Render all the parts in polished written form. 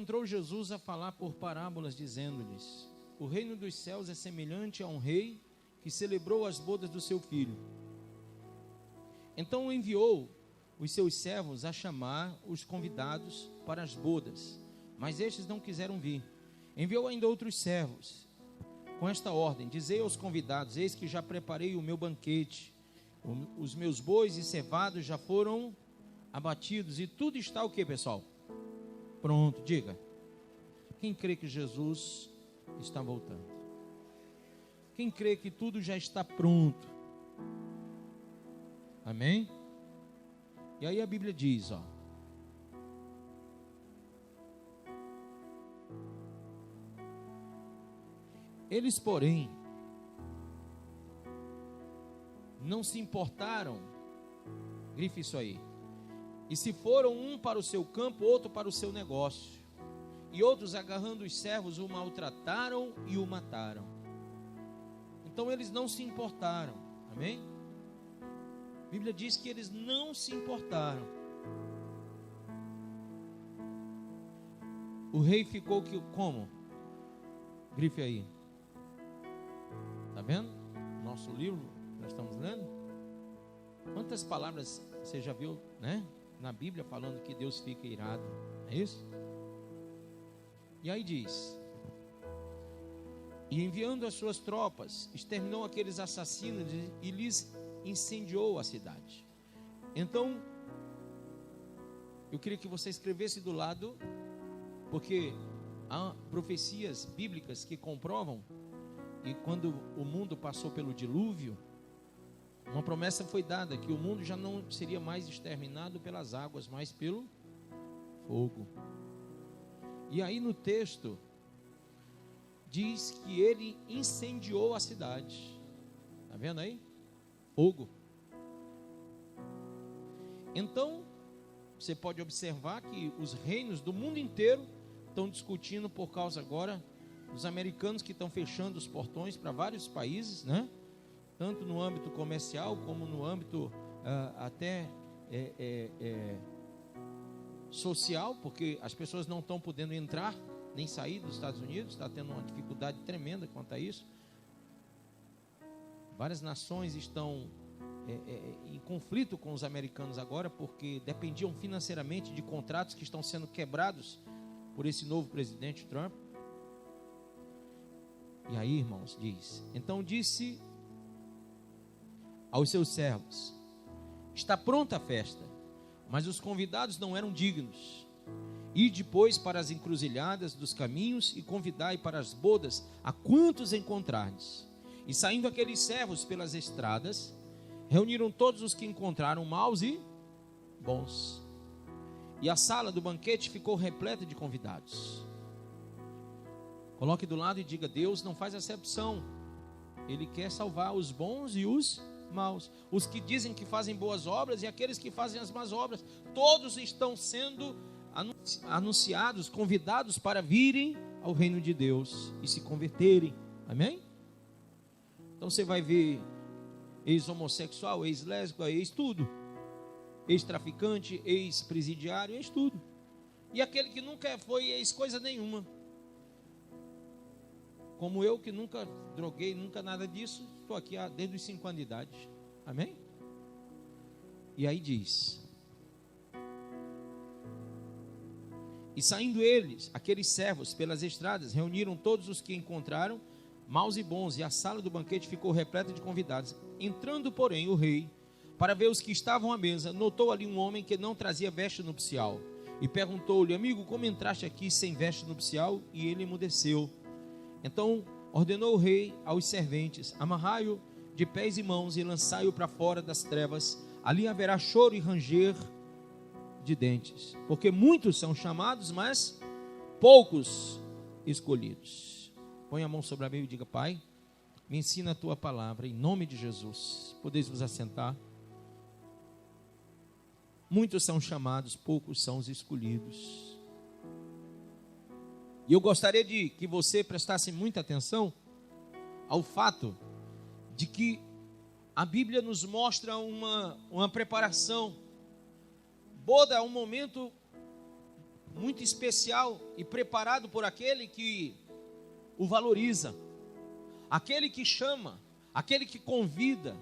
Entrou Jesus a falar por parábolas, dizendo-lhes: o reino dos céus é semelhante a um rei que celebrou as bodas do seu filho. Então enviou os seus servos a chamar os convidados para as bodas, mas estes não quiseram vir. Enviou ainda outros servos com esta ordem: dizei aos convidados: eis que já preparei o meu banquete, os meus bois e cevados já foram abatidos, e tudo está o que, pessoal? Pronto. Diga, quem crê que Jesus está voltando? Quem crê que tudo já está pronto? Amém? E aí a Bíblia diz, ó: eles, porém, não se importaram, grife isso aí, e se foram um para o seu campo, outro para o seu negócio. E outros, agarrando os servos, o maltrataram e o mataram. Então eles não se importaram. Amém? A Bíblia diz que eles não se importaram. O rei ficou como? Grife aí. Está vendo? Nosso livro, nós estamos lendo. Quantas palavras você já viu, né? Na Bíblia falando que Deus fica irado. É isso? E aí diz: e enviando as suas tropas, exterminou aqueles assassinos e lhes incendiou a cidade. Então, eu queria que você escrevesse do lado, porque há profecias bíblicas que comprovam, e quando o mundo passou pelo dilúvio, uma promessa foi dada, que o mundo já não seria mais exterminado pelas águas, mas pelo fogo. E aí no texto diz que ele incendiou a cidade. Está vendo aí? Fogo. Então, você pode observar que os reinos do mundo inteiro estão discutindo por causa agora dos americanos que estão fechando os portões para vários países, né? Tanto no âmbito comercial como no âmbito até social, porque as pessoas não estão podendo entrar nem sair dos Estados Unidos. Está tendo uma dificuldade tremenda quanto a isso. Várias nações estão em conflito com os americanos agora, porque dependiam financeiramente de contratos que estão sendo quebrados por esse novo presidente Trump. E aí, irmãos, diz: então disse aos seus servos: está pronta a festa, mas os convidados não eram dignos. Ide, pois, para as encruzilhadas dos caminhos e convidai para as bodas a quantos encontrardes. E saindo aqueles servos pelas estradas, reuniram todos os que encontraram, maus e bons. E a sala do banquete ficou repleta de convidados. Coloque do lado e diga: Deus não faz acepção. Ele quer salvar os bons e os maus, os que dizem que fazem boas obras e aqueles que fazem as más obras. Todos estão sendo anunciados, convidados para virem ao reino de Deus e se converterem. Amém? Então você vai ver ex-homossexual, ex-lésbico, ex-tudo, ex-traficante, ex-presidiário, ex-tudo. E aquele que nunca foi ex-coisa nenhuma, como eu, que nunca droguei, nunca nada disso, estou aqui desde os 5 anos de idade. Amém? E aí diz: e saindo eles, aqueles servos, pelas estradas, reuniram todos os que encontraram, maus e bons, e a sala do banquete ficou repleta de convidados. Entrando, porém, o rei, para ver os que estavam à mesa, notou ali um homem que não trazia veste nupcial, e perguntou-lhe: amigo, como entraste aqui sem veste nupcial? E ele emudeceu. Então ordenou o rei aos serventes: amarrai-o de pés e mãos e lançai-o para fora das trevas. Ali haverá choro e ranger de dentes, porque muitos são chamados, mas poucos escolhidos. Põe a mão sobre a Bíblia e diga: Pai, me ensina a tua palavra, em nome de Jesus. Podeis vos assentar. Muitos são chamados, poucos são os escolhidos. E eu gostaria de que você prestasse muita atenção ao fato de que a Bíblia nos mostra uma preparação. Boda é um momento muito especial e preparado por aquele que o valoriza, aquele que chama, aquele que convida.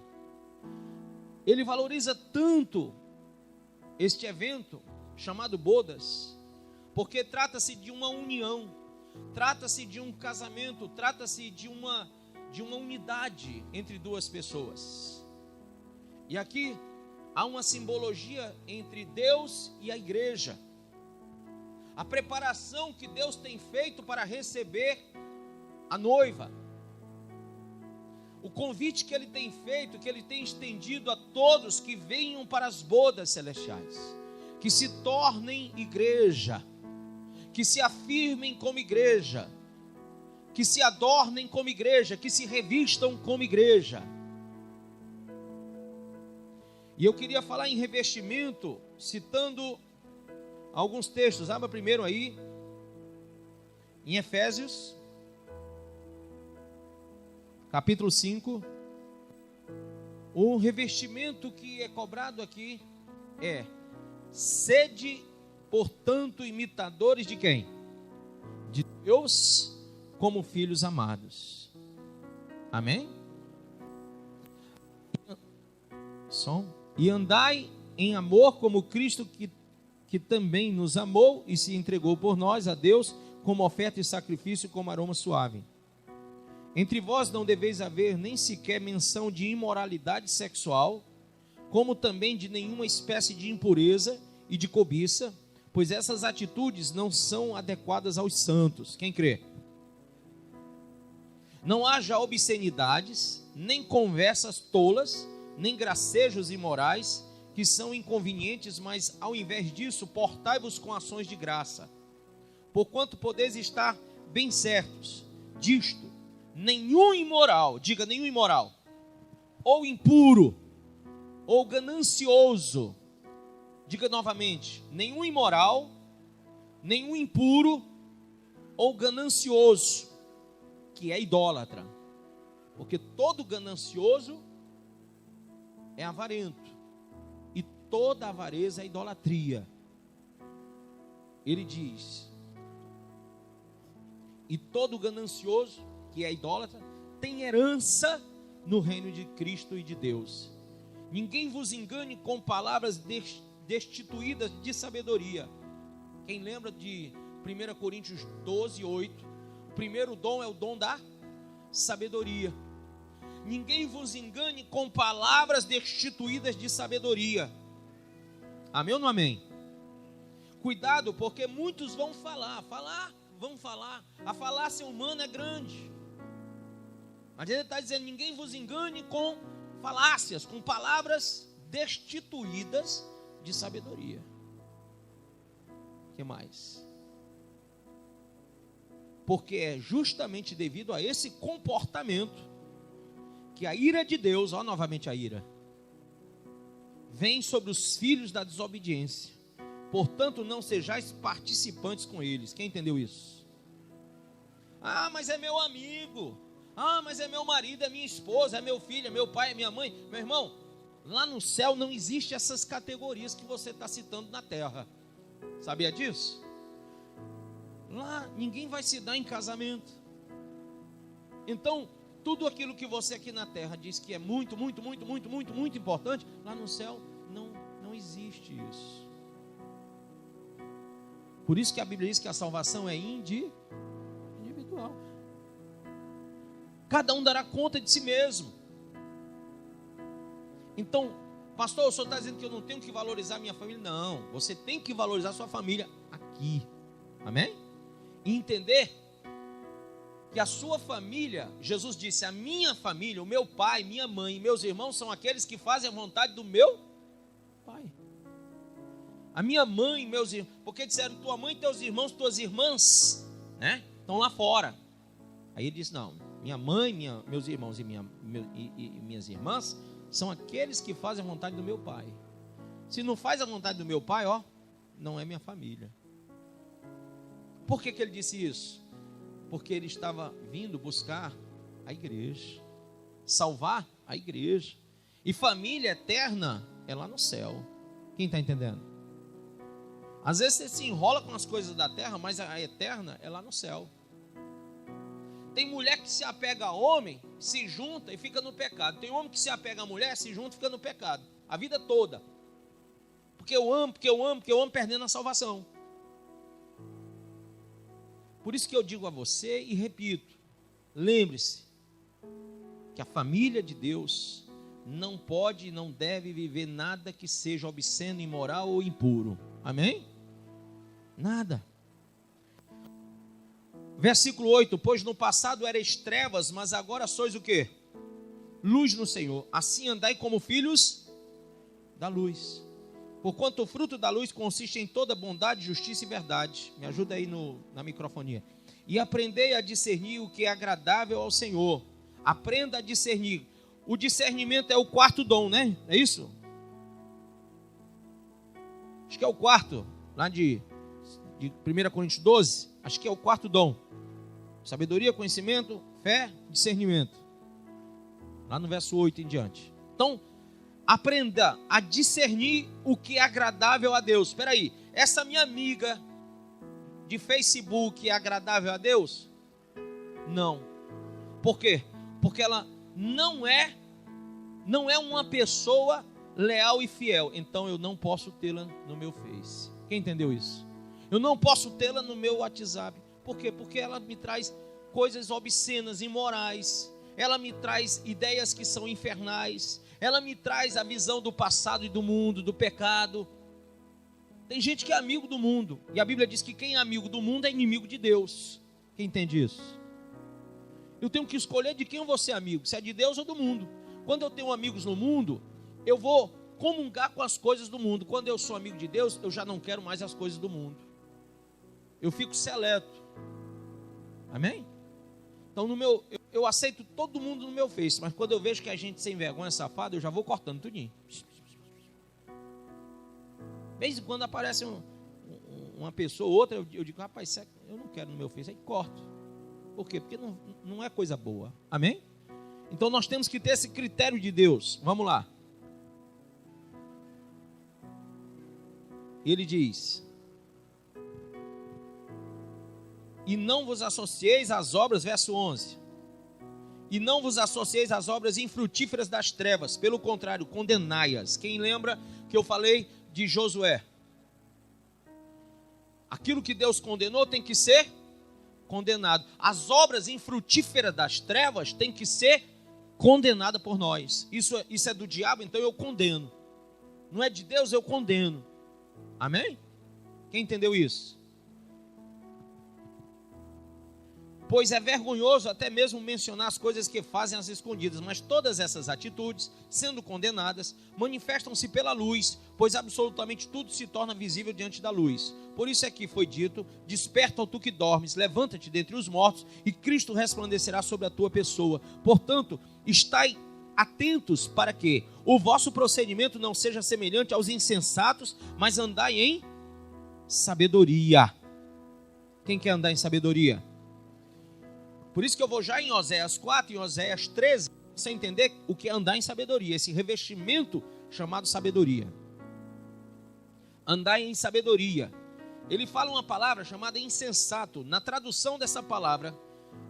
Ele valoriza tanto este evento chamado bodas, porque trata-se de uma união, trata-se de um casamento, trata-se de uma unidade entre duas pessoas. E aqui há uma simbologia entre Deus e a igreja. A preparação que Deus tem feito para receber a noiva. O convite que Ele tem feito, que Ele tem estendido a todos que venham para as bodas celestiais. Que se tornem igreja. Que se afirmem como igreja. Que se adornem como igreja. Que se revistam como igreja. E eu queria falar em revestimento, citando alguns textos. Abra primeiro aí, em Efésios, capítulo 5. O revestimento que é cobrado aqui é: sede, portanto, imitadores de quem? De Deus, como filhos amados. Amém? E andai em amor como Cristo que também nos amou e se entregou por nós a Deus como oferta e sacrifício, como aroma suave. Entre vós não deveis haver nem sequer menção de imoralidade sexual, como também de nenhuma espécie de impureza e de cobiça, pois essas atitudes não são adequadas aos santos. Quem crê? Não haja obscenidades, nem conversas tolas, nem gracejos imorais, que são inconvenientes, mas ao invés disso, portai-vos com ações de graça. Porquanto podeis estar bem certos disto: nenhum imoral, diga nenhum imoral, ou impuro, ou ganancioso, diga novamente, nenhum imoral, nenhum impuro, ou ganancioso, que é idólatra, porque todo ganancioso é avarento, e toda avareza é idolatria. Ele diz: e todo ganancioso, que é idólatra, tem herança no reino de Cristo e de Deus. Ninguém vos engane com palavras destituídas de sabedoria. Quem lembra de 1 Coríntios 12, 8? O primeiro dom é o dom da sabedoria. Ninguém vos engane com palavras destituídas de sabedoria. Amém ou não amém? Cuidado, porque muitos vão falar. A falácia humana é grande. Mas ele está dizendo: ninguém vos engane com falácias, com palavras destituídas de sabedoria. O que mais? Porque é justamente devido a esse comportamento que a ira de Deus, ó, novamente a ira, vem sobre os filhos da desobediência. Portanto, não sejais participantes com eles. Quem entendeu isso? Ah, mas é meu amigo. Ah, mas é meu marido, é minha esposa, é meu filho, é meu pai, é minha mãe. Meu irmão, lá no céu não existe essas categorias que você está citando na terra. Sabia disso? Lá ninguém vai se dar em casamento. Então, tudo aquilo que você aqui na terra diz que é muito importante, lá no céu não existe isso. Por isso que a Bíblia diz que a salvação é individual. Cada um dará conta de si mesmo. Então, pastor, o senhor está dizendo que eu não tenho que valorizar minha família? Não, você tem que valorizar sua família aqui. Amém? E entender que a sua família, Jesus disse: a minha família, o meu pai, minha mãe e meus irmãos são aqueles que fazem a vontade do meu pai. A minha mãe e meus irmãos, porque disseram: tua mãe, teus irmãos, tuas irmãs, né, estão lá fora. Aí ele disse: não, minha mãe, meus irmãos e minhas irmãs são aqueles que fazem a vontade do meu pai. Se não faz a vontade do meu pai, ó, não é minha família. Por que ele disse isso? Porque ele estava vindo buscar a igreja, salvar a igreja. E família eterna é lá no céu. Quem está entendendo? Às vezes você se enrola com as coisas da terra, mas a eterna é lá no céu. Tem mulher que se apega a homem, se junta e fica no pecado. Tem homem que se apega a mulher, se junta e fica no pecado. A vida toda. Porque eu amo, perdendo a salvação. Por isso que eu digo a você e repito, lembre-se que a família de Deus não pode e não deve viver nada que seja obsceno, imoral ou impuro. Amém? Nada. Versículo 8, pois no passado erais trevas, mas agora sois o quê? Luz no Senhor. Assim andai como filhos da luz. Porquanto o fruto da luz consiste em toda bondade, justiça e verdade. Me ajuda aí na microfonia. E aprendei a discernir o que é agradável ao Senhor. Aprenda a discernir. O discernimento é o quarto dom, né? É isso? Acho que é o quarto, lá de 1 Coríntios 12. Acho que é o quarto dom. Sabedoria, conhecimento, fé, discernimento. Lá no verso 8 em diante. Então, aprenda a discernir o que é agradável a Deus. Espera aí, essa minha amiga de Facebook é agradável a Deus? Não. Por quê? Porque ela não é uma pessoa leal e fiel. Então eu não posso tê-la no meu Face. Quem entendeu isso? Eu não posso tê-la no meu WhatsApp. Por quê? Porque ela me traz coisas obscenas, imorais. Ela me traz ideias que são infernais. Ela me traz a visão do passado e do mundo, do pecado. Tem gente que é amigo do mundo. E a Bíblia diz que quem é amigo do mundo é inimigo de Deus. Quem entende isso? Eu tenho que escolher de quem eu vou ser amigo. Se é de Deus ou do mundo. Quando eu tenho amigos no mundo, eu vou comungar com as coisas do mundo. Quando eu sou amigo de Deus, eu já não quero mais as coisas do mundo. Eu fico seleto. Amém? Então eu aceito todo mundo no meu Face, mas quando eu vejo que a gente sem vergonha, safado, eu já vou cortando tudinho. De vez em quando aparece uma pessoa ou outra, eu digo, rapaz, eu não quero no meu Face, aí corto. Por quê? Porque não é coisa boa. Amém? Então nós temos que ter esse critério de Deus. Vamos lá. Ele diz: e não vos associeis às obras, verso 11, e não vos associeis às obras infrutíferas das trevas, pelo contrário, condenai-as. Quem lembra que eu falei de Josué? Aquilo que Deus condenou tem que ser condenado. As obras infrutíferas das trevas tem que ser condenada por nós. Isso é do diabo, então eu condeno. Não é de Deus, eu condeno. Amém? Quem entendeu isso? Pois é vergonhoso até mesmo mencionar as coisas que fazem às escondidas, mas todas essas atitudes, sendo condenadas, manifestam-se pela luz, pois absolutamente tudo se torna visível diante da luz. Por isso é que foi dito: desperta, ó tu que dormes, levanta-te dentre os mortos, e Cristo resplandecerá sobre a tua pessoa. Portanto, estai atentos para que o vosso procedimento não seja semelhante aos insensatos, mas andai em sabedoria. Quem quer andar em sabedoria? Por isso que eu vou já em Oséias 4 e Oséias 13, para você entender o que é andar em sabedoria, esse revestimento chamado sabedoria. Andar em sabedoria. Ele fala uma palavra chamada insensato. Na tradução dessa palavra,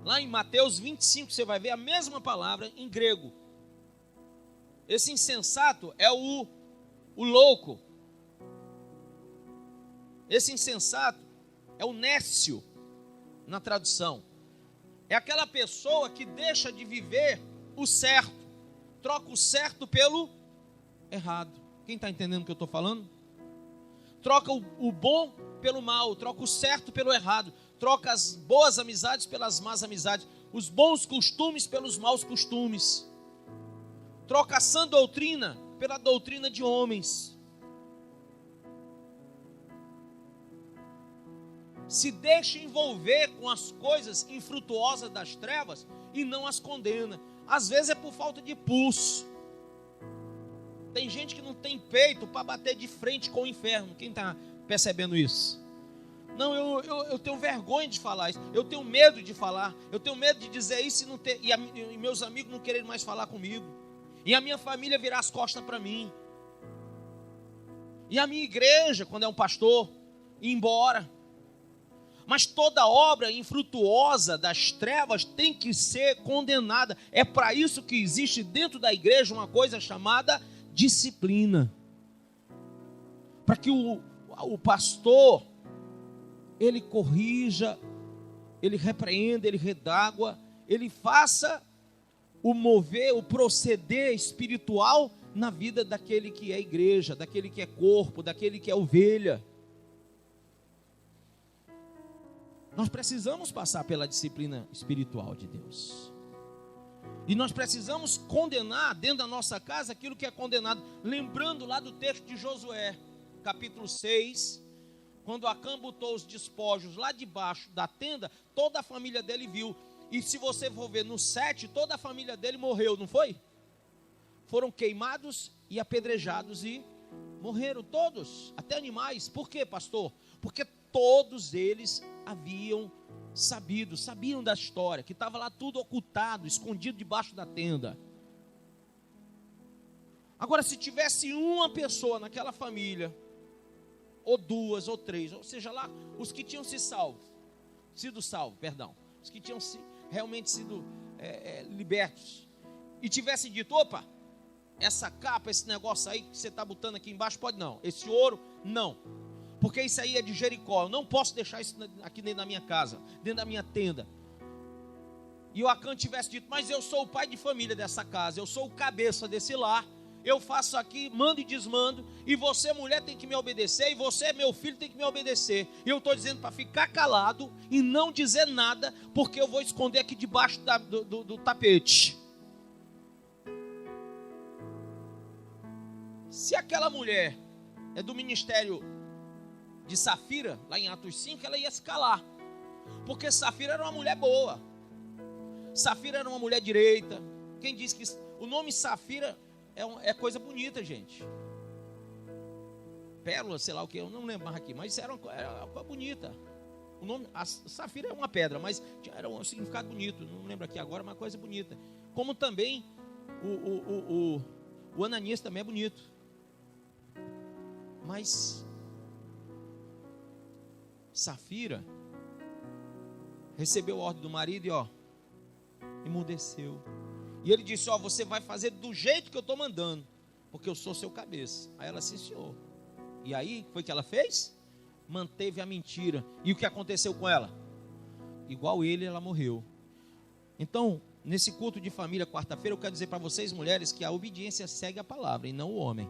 lá em Mateus 25, você vai ver a mesma palavra em grego. Esse insensato é o louco. Esse insensato é o nécio, na tradução. É aquela pessoa que deixa de viver o certo, troca o certo pelo errado. Quem está entendendo o que eu estou falando? Troca o bom pelo mal, troca o certo pelo errado, troca as boas amizades pelas más amizades, os bons costumes pelos maus costumes, troca a sã doutrina pela doutrina de homens. Se deixa envolver com as coisas infrutuosas das trevas e não as condena. Às vezes é por falta de pulso. Tem gente que não tem peito para bater de frente com o inferno. Quem está percebendo isso? Não, eu tenho vergonha de falar isso. Eu tenho medo de falar. Eu tenho medo de dizer isso e meus amigos não quererem mais falar comigo. E a minha família virar as costas para mim. E a minha igreja, quando é um pastor, ir embora. Mas toda obra infrutuosa das trevas tem que ser condenada. É para isso que existe dentro da igreja uma coisa chamada disciplina. Para que o pastor, ele corrija, ele repreenda, ele redágua, ele faça o mover, o proceder espiritual na vida daquele que é igreja, daquele que é corpo, daquele que é ovelha. Nós precisamos passar pela disciplina espiritual de Deus. E nós precisamos condenar dentro da nossa casa aquilo que é condenado. Lembrando lá do texto de Josué, capítulo 6, quando Acã botou os despojos lá debaixo da tenda, toda a família dele viu. E se você for ver no 7, toda a família dele morreu, não foi? Foram queimados e apedrejados e morreram todos, até animais. Por quê, pastor? Porque todos eles sabiam da história, que estava lá tudo ocultado, escondido debaixo da tenda. Agora, se tivesse uma pessoa naquela família, ou duas, ou três, ou seja lá, os que tinham sido salvos, os que tinham realmente sido libertos, e tivesse dito, opa, essa capa, esse negócio aí que você está botando aqui embaixo, pode não, esse ouro, não, porque isso aí é de Jericó, eu não posso deixar isso aqui dentro da minha casa, dentro da minha tenda. E o Acã tivesse dito, mas eu sou o pai de família dessa casa, eu sou o cabeça desse lar, eu faço aqui, mando e desmando, e você, mulher, tem que me obedecer, e você, meu filho, tem que me obedecer. E eu estou dizendo para ficar calado e não dizer nada, porque eu vou esconder aqui debaixo do tapete. Se aquela mulher é do ministério de Safira, lá em Atos 5, ela ia se calar, porque Safira era uma mulher boa, Safira era uma mulher direita. Quem disse que o nome Safira é coisa bonita, gente, pérola, sei lá o que, eu não lembro mais aqui, mas era uma coisa bonita. O nome, a Safira é uma pedra, mas era um significado bonito, não lembro aqui agora, mas uma coisa bonita. Como também o Ananias também é bonito, mas Safira recebeu a ordem do marido e emudeceu. E ele disse, você vai fazer do jeito que eu estou mandando, porque eu sou seu cabeça. Aí ela, sim, senhor. E aí, foi o que ela fez? Manteve a mentira. E o que aconteceu com ela? Igual ele, ela morreu. Então, nesse culto de família, quarta-feira, eu quero dizer para vocês, mulheres, que a obediência segue a palavra e não o homem.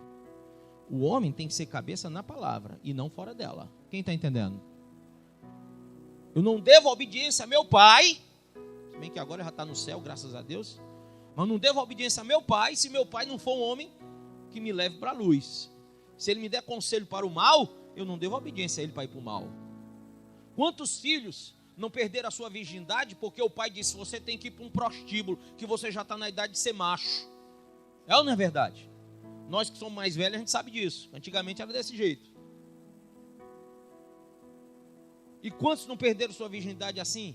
O homem tem que ser cabeça na palavra e não fora dela. Quem está entendendo? Eu não devo obediência a meu pai, se bem que agora já está no céu, graças a Deus, mas não devo obediência a meu pai, se meu pai não for um homem que me leve para a luz. Se ele me der conselho para o mal, eu não devo obediência a ele para ir para o mal. Quantos filhos não perderam a sua virgindade porque o pai disse, você tem que ir para um prostíbulo, que você já está na idade de ser macho? É ou não é verdade? Nós que somos mais velhos, a gente sabe disso. Antigamente era desse jeito. E quantos não perderam sua virgindade assim?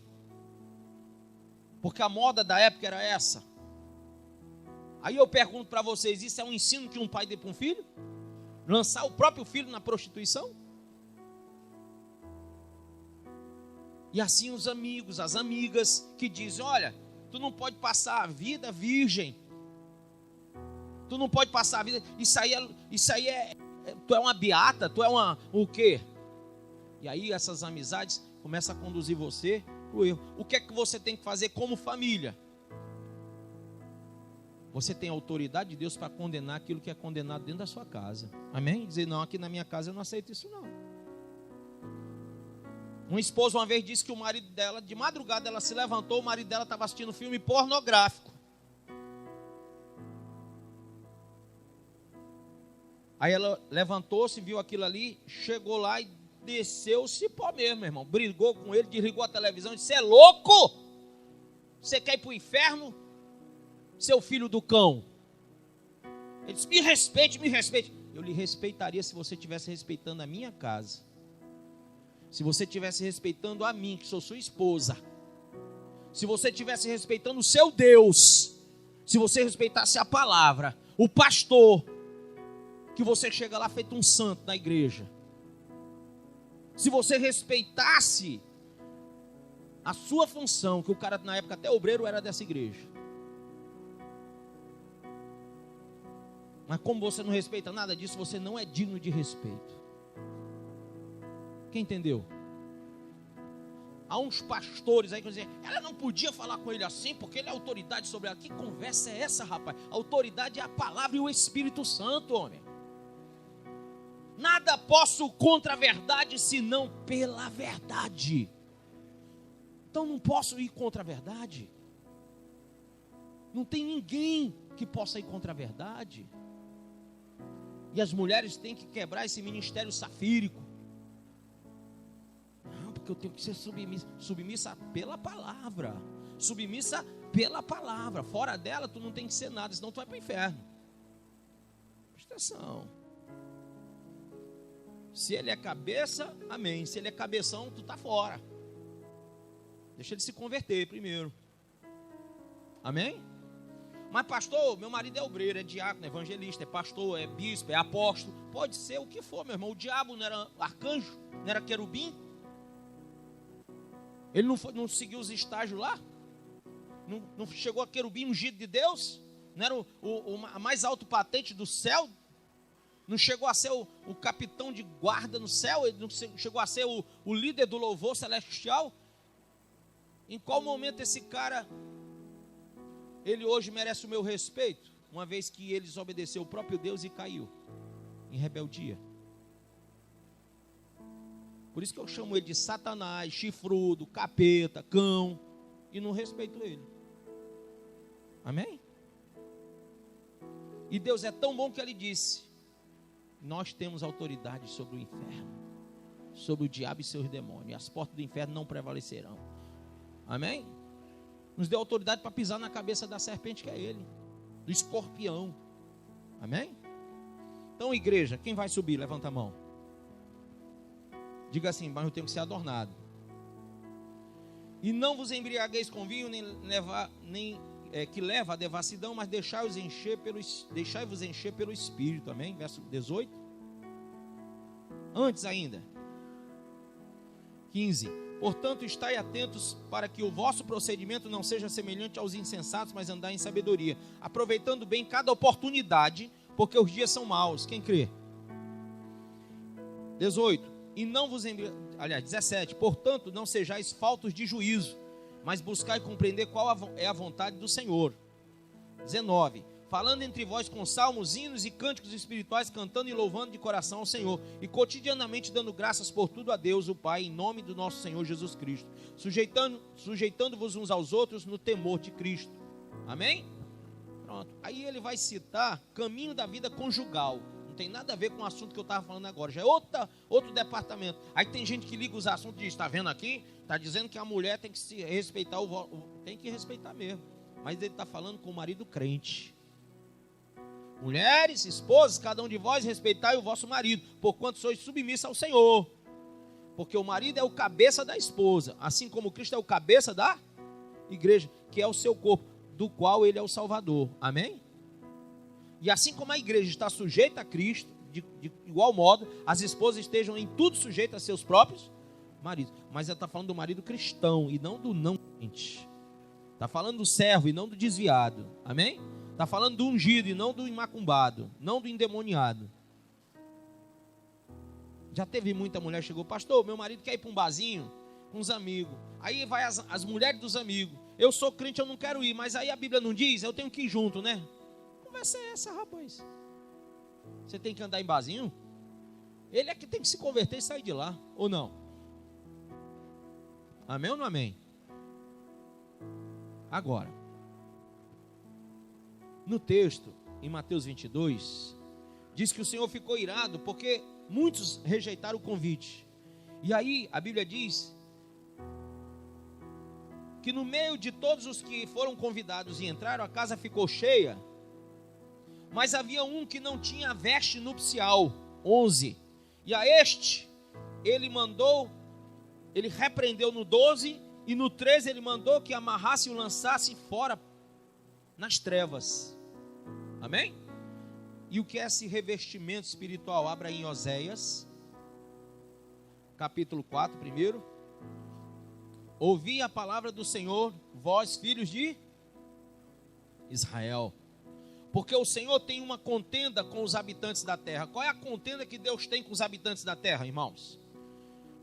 Porque a moda da época era essa. Aí eu pergunto para vocês, isso é um ensino que um pai dê para um filho? Lançar o próprio filho na prostituição? E assim os amigos, as amigas que dizem, olha, tu não pode passar a vida virgem. Tu não pode passar a vida, isso aí é tu é uma beata, tu é o quê? E aí essas amizades começam a conduzir você para o erro. O que é que você tem que fazer como família? Você tem a autoridade de Deus para condenar aquilo que é condenado dentro da sua casa. Amém? Dizer, não, aqui na minha casa eu não aceito isso não. Uma esposa uma vez disse que o marido dela, de madrugada ela se levantou, o marido dela estava assistindo filme pornográfico. Aí ela levantou-se, viu aquilo ali, chegou lá e desceu o cipó mesmo, meu irmão. Brigou com ele, desligou a televisão e disse, você é louco? Você quer ir para o inferno? Seu filho do cão. Ele disse, me respeite, me respeite. Eu lhe respeitaria se você estivesse respeitando a minha casa. Se você estivesse respeitando a mim, que sou sua esposa. Se você estivesse respeitando o seu Deus. Se você respeitasse a palavra, o pastor, que você chega lá feito um santo na igreja. se você respeitasse a sua função, que o cara na época até obreiro era dessa igreja. Mas como você não respeita nada disso, você não é digno de respeito. Quem entendeu? Há uns pastores aí que dizem, ela não podia falar com ele assim, porque ele é autoridade sobre ela. Que conversa é essa, rapaz? A autoridade é a palavra e o Espírito Santo, homem. Nada posso contra a verdade, senão pela verdade. Então não posso ir contra a verdade. Não tem ninguém que possa ir contra a verdade. E as mulheres têm que quebrar esse ministério safírico. Não, porque eu tenho que ser submissa pela palavra. Submissa pela palavra. Fora dela, tu não tem que ser nada, senão tu vai para o inferno. Presta atenção. Se ele é cabeça, amém. Se ele é cabeção, tu está fora. Deixa ele se converter primeiro. Amém? Mas pastor, meu marido é obreiro, é diácono, é evangelista, é pastor, é bispo, é apóstolo. Pode ser o que for, meu irmão. O diabo não era arcanjo, não era querubim? Ele não seguiu os estágios lá? Não chegou a querubim ungido de Deus? Não era a mais alta patente do céu? Não chegou a ser o capitão de guarda no céu? Ele não chegou a ser o líder do louvor celestial? Em qual momento esse cara, ele hoje merece o meu respeito? Uma vez que ele desobedeceu o próprio Deus e caiu em rebeldia. Por isso que eu chamo ele de Satanás, chifrudo, capeta, cão, e não respeito ele. Amém? E Deus é tão bom que ele disse, nós temos autoridade sobre o inferno, sobre o diabo e seus demônios, e as portas do inferno não prevalecerão. Amém? Nos deu autoridade para pisar na cabeça da serpente, que é ele, do escorpião. Amém? Então, igreja, quem vai subir? Levanta a mão. Diga assim, mas eu tenho que ser adornado. E não vos embriagueis com vinho, que leva a devassidão, mas deixai-vos encher pelo Espírito. Amém? Verso 18. Antes ainda. 15. Portanto, estai atentos para que o vosso procedimento não seja semelhante aos insensatos, mas andai em sabedoria, aproveitando bem cada oportunidade, porque os dias são maus. Quem crê? 18. E não vos 17. Portanto, não sejais faltos de juízo, mas buscai compreender qual é a vontade do Senhor. 19. Falando entre vós com salmos, hinos e cânticos espirituais, cantando e louvando de coração ao Senhor, e cotidianamente dando graças por tudo a Deus, o Pai, em nome do nosso Senhor Jesus Cristo, sujeitando-vos uns aos outros no temor de Cristo. Amém? Pronto. Aí ele vai citar caminho da vida conjugal. Não tem nada a ver com o assunto que eu estava falando agora, já é outro departamento. Aí tem gente que liga os assuntos e diz, está vendo aqui? Está dizendo que a mulher tem que se respeitar, tem que respeitar mesmo. Mas ele está falando com o marido crente. Mulheres, esposas, cada um de vós respeitai o vosso marido, porquanto sois submissos ao Senhor. Porque o marido é o cabeça da esposa, assim como Cristo é o cabeça da igreja, que é o seu corpo, do qual ele é o Salvador. Amém? E assim como a igreja está sujeita a Cristo, de igual modo, as esposas estejam em tudo sujeitas a seus próprios maridos. Mas ela está falando do marido cristão e não do não crente. Está falando do servo e não do desviado. Amém? Está falando do ungido e não do imacumbado, não do endemoniado. Já teve muita mulher que chegou, pastor, meu marido quer ir para um barzinho com os amigos. Aí vai as mulheres dos amigos. Eu sou crente, eu não quero ir, mas aí a Bíblia não diz, eu tenho que ir junto, né? Que conversa é essa, rapaz? Você tem que andar em barzinho? Ele é que tem que se converter e sair de lá, ou não? Amém ou não amém? Agora, no texto, em Mateus 22, diz que o Senhor ficou irado porque muitos rejeitaram o convite. E aí a Bíblia diz que no meio de todos os que foram convidados e entraram, a casa ficou cheia, mas havia um que não tinha veste nupcial. 11. E a este ele repreendeu no 12, e no 13 ele mandou que amarrasse e o lançasse fora nas trevas. Amém? E o que é esse revestimento espiritual? Abra em Oséias capítulo 4 primeiro. Ouvi a palavra do Senhor, vós filhos de Israel. Porque o Senhor tem uma contenda com os habitantes da terra. Qual é a contenda que Deus tem com os habitantes da terra, irmãos?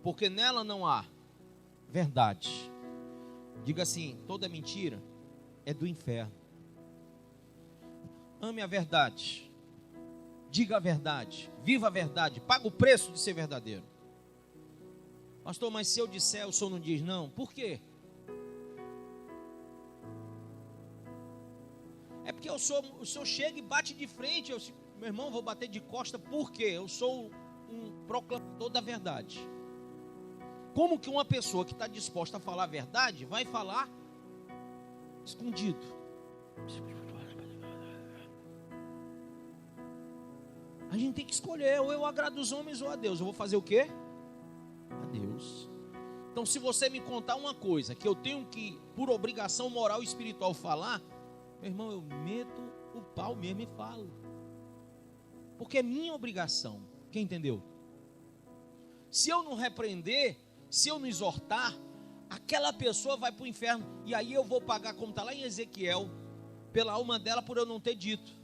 Porque nela não há verdade. Diga assim, toda mentira é do inferno. Ame a verdade. Diga a verdade. Viva a verdade. Paga o preço de ser verdadeiro. Pastor, mas se eu disser, o senhor não diz não? Por quê? É porque o senhor chega e bate de frente. Meu irmão, vou bater de costa. Por quê? Eu sou um proclamador da verdade. Como que uma pessoa que está disposta a falar a verdade vai falar escondido? A gente tem que escolher, ou eu agrado os homens ou a Deus. Eu vou fazer o quê? A Deus. Então, se você me contar uma coisa que eu tenho que, por obrigação moral e espiritual, falar, meu irmão, eu meto o pau mesmo e falo. Porque é minha obrigação. Quem entendeu? Se eu não repreender, se eu não exortar, aquela pessoa vai para o inferno. E aí eu vou pagar, como está lá em Ezequiel, pela alma dela por eu não ter dito.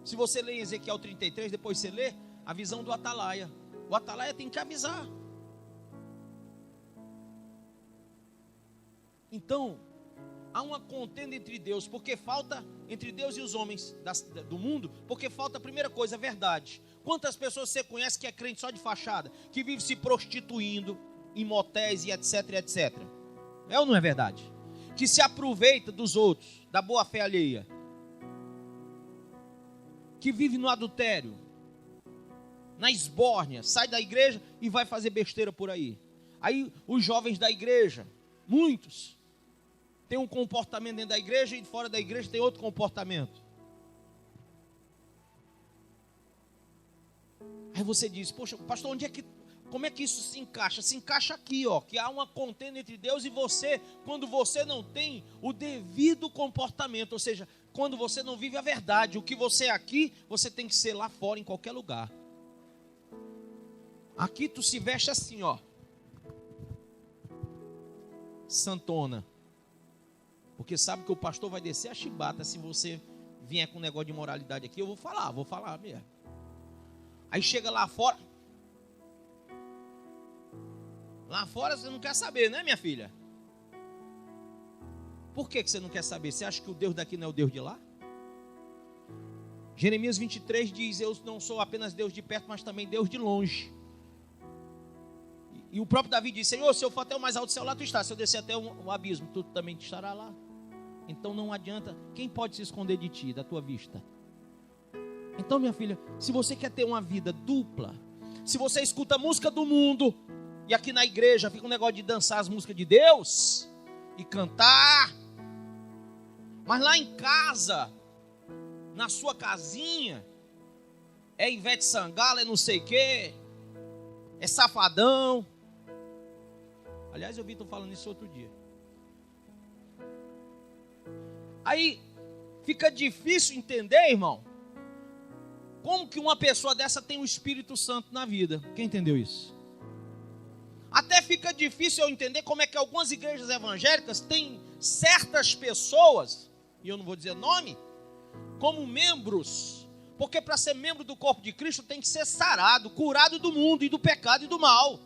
Se você lê em Ezequiel 33, depois você lê a visão do atalaia. O atalaia tem que avisar. Então, há uma contenda entre Deus, porque falta, entre Deus e os homens do mundo, porque falta a primeira coisa, a verdade. Quantas pessoas você conhece que é crente só de fachada, que vive se prostituindo em motéis e etc, etc? É ou não é verdade? Que se aproveita dos outros, da boa fé alheia. Que vive no adultério, na esbórnia, sai da igreja e vai fazer besteira por aí. Aí os jovens da igreja, muitos, têm um comportamento dentro da igreja e fora da igreja tem outro comportamento. Aí você diz, poxa, pastor, como é que isso se encaixa? Se encaixa aqui, ó, que há uma contenda entre Deus e você, quando você não tem o devido comportamento, ou seja, quando você não vive a verdade. O que você é aqui, você tem que ser lá fora, em qualquer lugar. Aqui tu se veste assim, ó, santona, porque sabe que o pastor vai descer a chibata se você vier com um negócio de moralidade aqui. Eu vou falar mesmo. Aí chega lá fora, você não quer saber, né, minha filha? Por que você não quer saber? Você acha que o Deus daqui não é o Deus de lá? Jeremias 23 diz, eu não sou apenas Deus de perto, mas também Deus de longe. E o próprio Davi diz, Senhor, se eu for até o mais alto do céu, lá tu estás. Se eu descer até um abismo, tu também estará lá. Então não adianta, quem pode se esconder de ti, da tua vista? Então, minha filha, se você quer ter uma vida dupla, se você escuta a música do mundo, e aqui na igreja fica um negócio de dançar as músicas de Deus, e cantar, mas lá em casa, na sua casinha, é Ivete Sangalo, é não sei o quê, é Safadão. Aliás, eu vi tu falando isso outro dia. Aí fica difícil entender, irmão, como que uma pessoa dessa tem o Espírito Santo na vida. Quem entendeu isso? Até fica difícil eu entender como é que algumas igrejas evangélicas têm certas pessoas, e eu não vou dizer nome, como membros. Porque para ser membro do corpo de Cristo tem que ser sarado, curado do mundo e do pecado e do mal.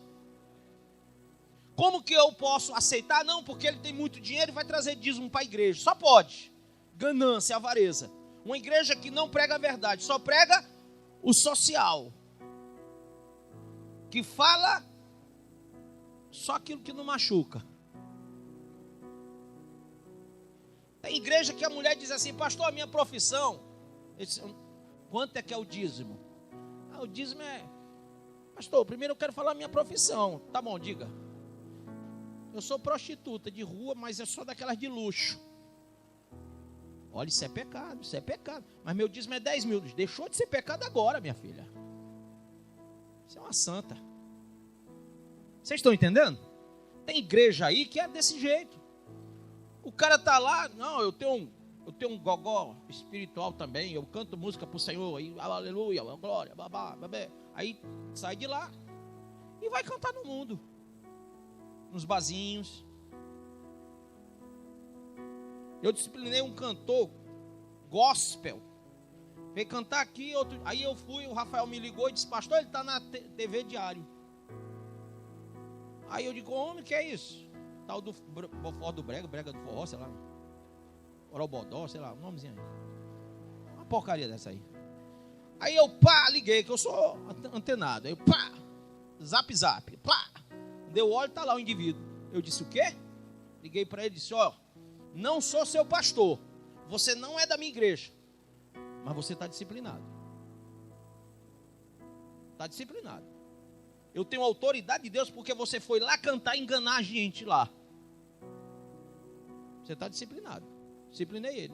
Como que eu posso aceitar? Não, porque ele tem muito dinheiro e vai trazer dízimo para a igreja. Só pode. Ganância, avareza. Uma igreja que não prega a verdade, só prega o social. Que fala só aquilo que não machuca. Tem igreja que a mulher diz assim, pastor, a minha profissão. Quanto é que é o dízimo? O dízimo é... Pastor, primeiro eu quero falar a minha profissão. Tá bom, diga. Eu sou prostituta de rua, mas eu sou daquelas de luxo. Olha, isso é pecado, isso é pecado. Mas meu dízimo é 10 mil. Deixou de ser pecado agora, minha filha. Você é uma santa. Vocês estão entendendo? Tem igreja aí que é desse jeito. O cara tá lá, não, eu tenho um gogó espiritual também, eu canto música pro Senhor, aí, aleluia, glória, babá, babé. Aí sai de lá e vai cantar no mundo, nos barzinhos. Eu disciplinei um cantor gospel, veio cantar aqui, aí eu fui, o Rafael me ligou e disse: pastor, ele está na TV Diário. Aí eu digo: homem, que é isso? Tal do forró do brega do forró, sei lá, orobodó, sei lá, um nomezinho aí, uma porcaria dessa aí. Aí eu liguei, que eu sou antenado, aí zap, deu óleo, tá lá o indivíduo. Eu disse: o quê? Liguei para ele e disse: não sou seu pastor, você não é da minha igreja, mas você está disciplinado. Está disciplinado. Eu tenho autoridade de Deus porque você foi lá cantar e enganar a gente lá. Você está disciplinado. Disciplinei ele.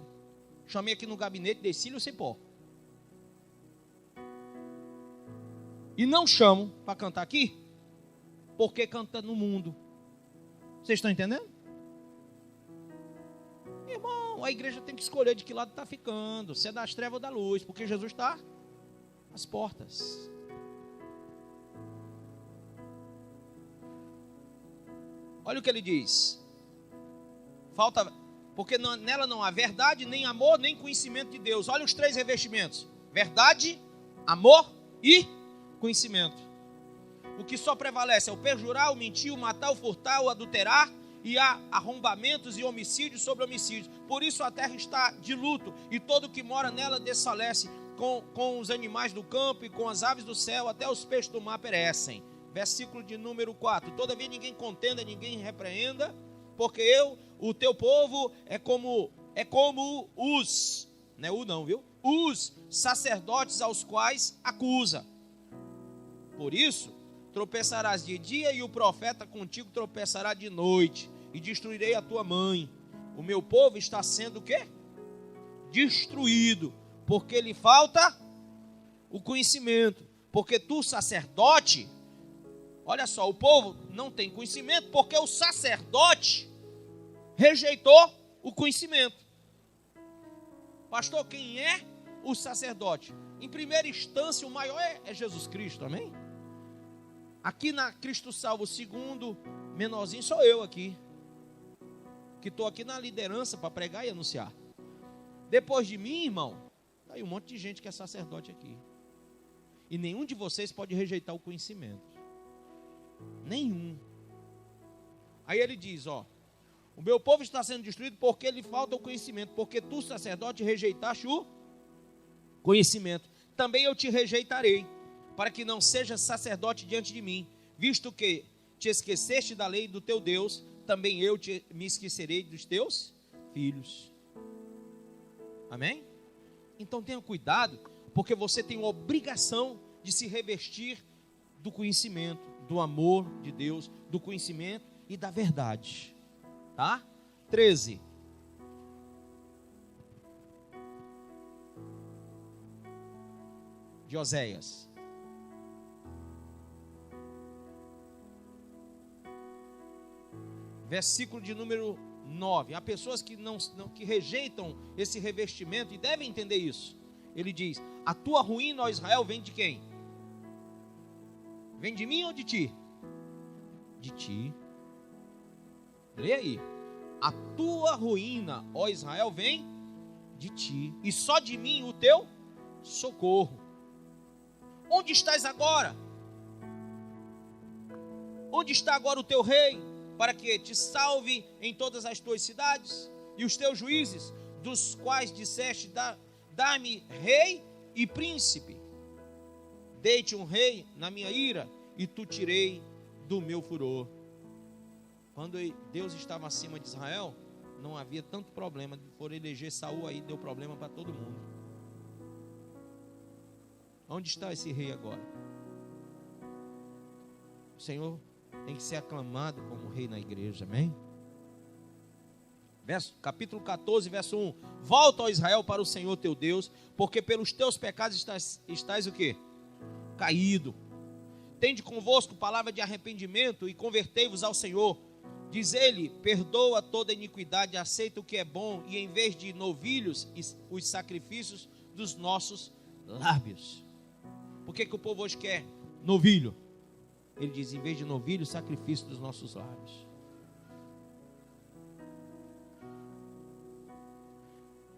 Chamei aqui no gabinete, desci-lhe o cipó. E não chamo para cantar aqui, porque canta no mundo. Vocês estão entendendo? Irmão, a igreja tem que escolher de que lado está ficando, se é das trevas ou da luz, porque Jesus está às portas. Olha o que ele diz. Porque nela não há verdade, nem amor, nem conhecimento de Deus. Olha os 3 revestimentos: verdade, amor e conhecimento. O que só prevalece é o perjurar, o mentir, o matar, o furtar, o adulterar, e há arrombamentos e homicídios sobre homicídios. Por isso a terra está de luto, e todo o que mora nela desfalece. Com os animais do campo e com as aves do céu, até os peixes do mar perecem. Versículo de número 4. Todavia ninguém contenda, ninguém repreenda, porque o teu povo é como os, não é o não, viu? Os sacerdotes aos quais acusa. Por isso, tropeçarás de dia e o profeta contigo tropeçará de noite, e destruirei a tua mãe. O meu povo está sendo o quê? Destruído, porque lhe falta o conhecimento. Porque tu, sacerdote, olha só, o povo não tem conhecimento porque o sacerdote rejeitou o conhecimento. Pastor, quem é o sacerdote? Em primeira instância, o maior é Jesus Cristo, amém? Aqui na Cristo Salvo, o segundo menorzinho sou eu aqui, que estou aqui na liderança para pregar e anunciar. Depois de mim, irmão, tá aí um monte de gente que é sacerdote aqui. E nenhum de vocês pode rejeitar o conhecimento. Nenhum. Aí ele diz, o meu povo está sendo destruído porque lhe falta o conhecimento, porque tu, sacerdote, rejeitaste o conhecimento. Também eu te rejeitarei, para que não sejas sacerdote diante de mim, visto que te esqueceste da lei do teu Deus, também eu me esquecerei dos teus filhos. Amém? Então tenha cuidado, porque você tem a obrigação de se revestir do conhecimento, do amor de Deus, do conhecimento e da verdade. Tá? 13. De Oséias. Versículo de número 9. Há pessoas que que rejeitam esse revestimento e devem entender isso. Ele diz: a tua ruína, ó Israel, vem de quem? Vem de mim ou de ti? De ti. Lê aí. A tua ruína, ó Israel, vem de ti, e só de mim o teu socorro. Onde estás agora? Onde está agora o teu rei, para que te salve em todas as tuas cidades? E os teus juízes, dos quais disseste, dá-me rei e príncipe. Dei-te um rei na minha ira, e tu tirei do meu furor. Quando Deus estava acima de Israel, não havia tanto problema. Por eleger Saul, aí deu problema para todo mundo. Onde está esse rei agora? O Senhor tem que ser aclamado como rei na igreja, amém? Capítulo 14, verso 1. Volta, ó Israel, para o Senhor teu Deus, porque pelos teus pecados estás o quê? Caído. Tende convosco palavra de arrependimento e convertei-vos ao Senhor. Diz ele: perdoa toda iniquidade, aceita o que é bom, e em vez de novilhos, os sacrifícios dos nossos lábios. Por que o povo hoje quer novilho? Ele diz: em vez de novilho, sacrifício dos nossos lábios.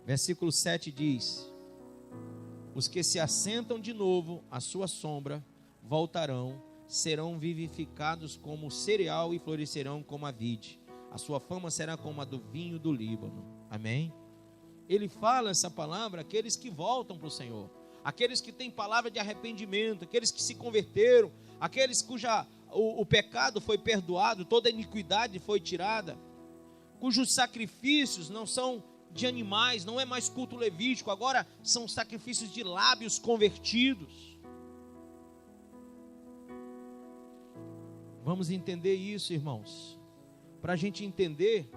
Versículo 7 diz: os que se assentam de novo à sua sombra voltarão, serão vivificados como o cereal e florescerão como a vide. A sua fama será como a do vinho do Líbano. Amém? Ele fala essa palavra àqueles que voltam para o Senhor, aqueles que têm palavra de arrependimento, aqueles que se converteram, aqueles cuja o pecado foi perdoado, toda a iniquidade foi tirada, cujos sacrifícios não são de animais, não é mais culto levítico, agora são sacrifícios de lábios convertidos. Vamos entender isso, irmãos, para a gente entender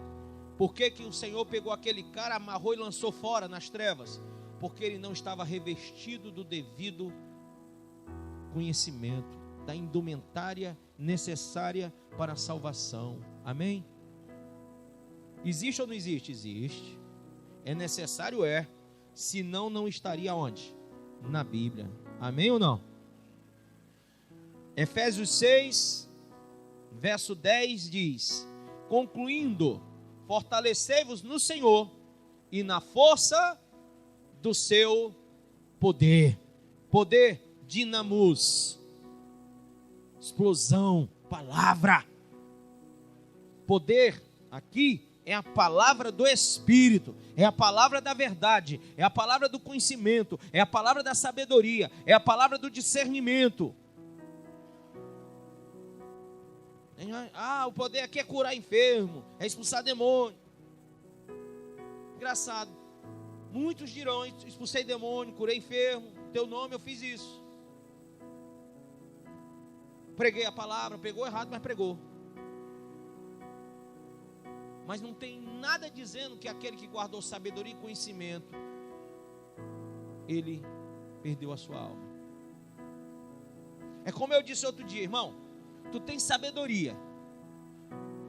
por que o Senhor pegou aquele cara, amarrou e lançou fora nas trevas, porque ele não estava revestido do devido conhecimento, da indumentária necessária para a salvação. Amém? Existe ou não existe? Existe. É necessário? É. Senão não estaria onde? Na Bíblia. Amém ou não? Efésios 6, verso 10 diz: concluindo, fortalecei-vos no Senhor e na força do seu poder. Poder, dinamos, explosão, palavra. Poder aqui é a palavra do Espírito, é a palavra da verdade, é a palavra do conhecimento, é a palavra da sabedoria, é a palavra do discernimento. O poder aqui é curar enfermo, é expulsar demônio. Engraçado, muitos dirão: expulsei demônio, curei enfermo, teu nome eu fiz isso. Preguei a palavra, pregou errado, mas pregou. Mas não tem nada dizendo que aquele que guardou sabedoria e conhecimento, ele perdeu a sua alma. É como eu disse outro dia, irmão, tu tem sabedoria,